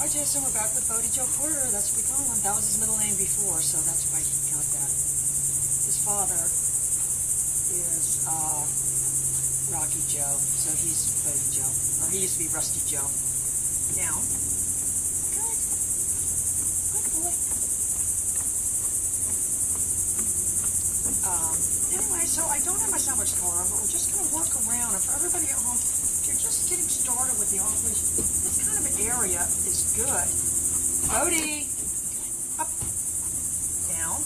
Hi Jason, we're back with Bodhi Joe Porter. That's what we call him. That was his middle name before, so that's why he got that. His father is Rocky Joe, so he's Bodhi Joe. Or he used to be Rusty Joe. Now, good. Good boy. Anyway, so I don't have my sandwich color on, but we're just going to work around. And for everybody at home, if you're just getting started with the operation, this kind of area is good. Bodhi, up, down.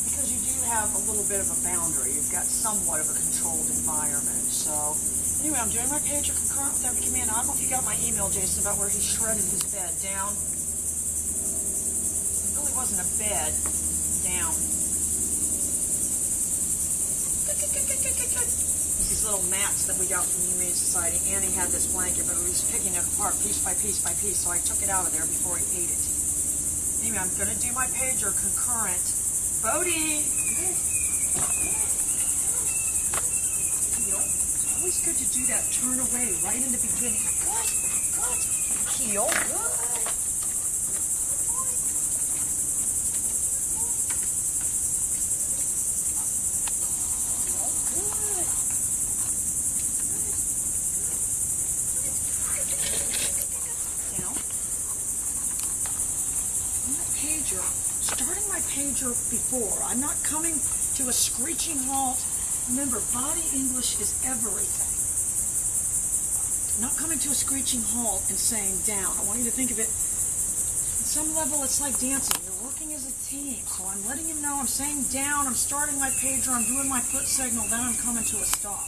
Because you do have a little bit of a boundary. You've got somewhat of a controlled environment. So, anyway, I'm doing my pager concurrent with every command. I don't know if you got my email, Jason, about where he shredded his bed. Down. It really wasn't a bed. Down. These little mats that we got from the Humane Society. Annie had this blanket, but he was picking it apart piece by piece by piece, so I took it out of there before he ate it. Anyway, I'm going to do my pager concurrent. Bodhi! Heel. It's always good to do that turn away right in the beginning. Good, good. Heel. Good. Pager, starting my pager before. I'm not coming to a screeching halt. Remember, body English is everything. I'm not coming to a screeching halt and saying down. I want you to think of it, at some level it's like dancing. You're working as a team. So I'm letting you know I'm saying down, I'm starting my pager, I'm doing my foot signal, then I'm coming to a stop.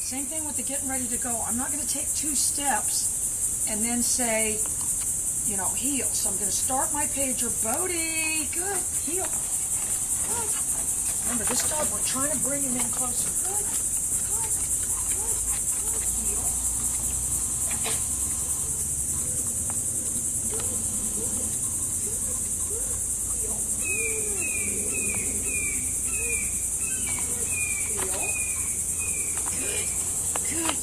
Same thing with the getting ready to go. I'm not going to take 2 steps and then say, you know, heel. So I'm going to start my pager. Bodhi, good. Heel. Good. Remember, this dog, we're trying to bring him in closer. Good. Good. Good. Good. Heel. Good. Heel. Heel. Good. Good.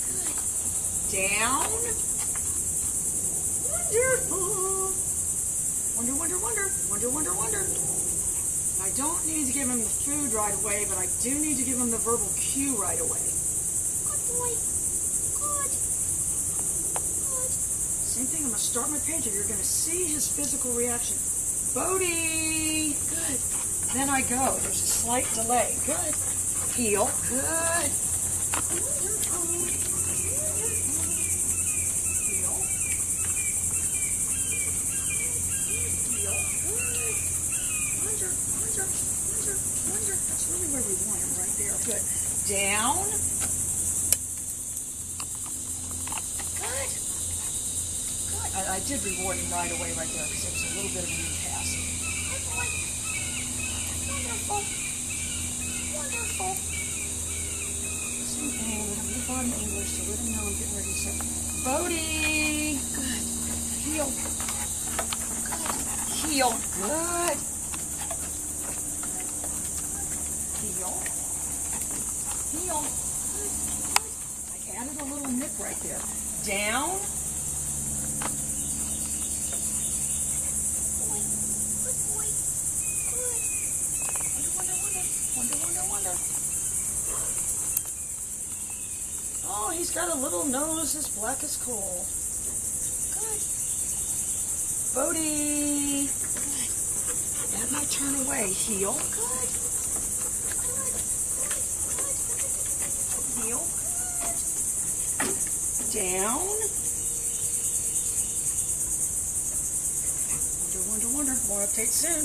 Good. Down. Wonderful. Wonder, wonder, wonder. Wonder, wonder, wonder. I don't need to give him the food right away, but I do need to give him the verbal cue right away. Good boy. Good. Good. Same thing, I'm going to start my pager. You're going to see his physical reaction. Bodhi. Good. Then I go. There's a slight delay. Good. Heel. Good. That's really where we want him, right there. Good. Down. Good. Good. I did reward him right away right there because it was a little bit of a new task. Good boy. Wonderful. Wonderful. Same thing. We have new body English, so let him know I'm getting ready to say, Bodhi. Good. Heel. Good. Heel. Good. Heel. Heel. Good. Good. I added a little nip right there. Down. Boy. Good boy. Good. Wonder, wonder, wonder. Wonder, wonder, wonder. Oh, he's got a little nose as black as coal. Good. Bodhi. Good. Add my turn away. Heel. Good. Heel. Down. Wonder, wonder, wonder. More updates soon.